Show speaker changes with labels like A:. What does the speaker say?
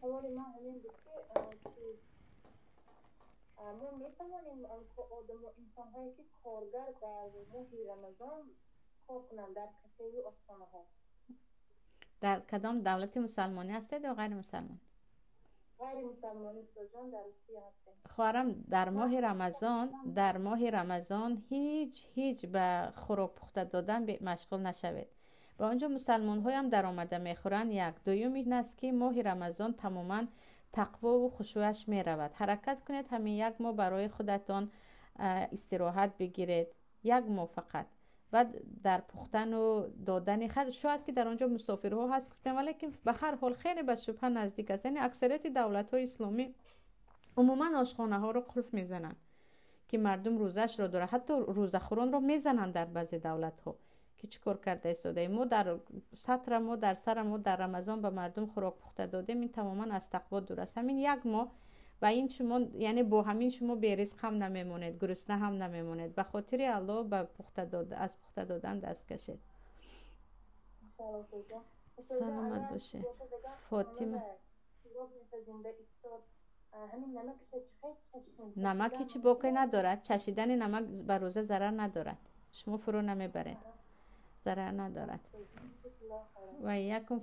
A: سوال من همین بود که ما میتوانیم آدم و انسان هایی که کارگر در ماه رمضان کار کنند در کافه و آستانه ها.
B: در کدام دولت مسلمانی هستید یا غیر مسلمان؟
A: غیر مسلمانی جان در روسیه هستیم.
B: خواهرم در ماه رمضان هیچ به خوراک پخته دادن مشغول نشوید. با اونجا مسلمان های هم در آمده میخورن. یک دوم این است که ماه رمضان تماما تقوا و خشوعش می رود. حرکت کنید همین یک ماه برای خودتان استراحت بگیرید، یک ماه فقط. بعد در پختن و دادن شاید که در آنجا مسافرها هست گفتم، ولی که به هر حال خیلی به شبه نزدیک است. یعنی اکثریت دولت های اسلامی عموما آشخانه ها رو قلف میزنن که مردم روزش رو داره. حتی روزخوران رو میزنن در بعضی دولت ها که چیکار کرده ایستاده. ما در سطر ما در سر ما در رمضان به مردم خوراک پخته دادیم، این تماما از تقوا دور است. همین یک ماه و این شما، یعنی با همین شما بی رزق هم نمیمونید، گرسنه هم نمیمونید. به خاطر الله به پخته داد از پخته دادن دست کشید. سلامت باشه فاطمه. نمک چی باقی ندارد. چشیدن نمک بر روزه ضرر ندارد. شما فرو نمیبرید، ضرر ندارد. و یکم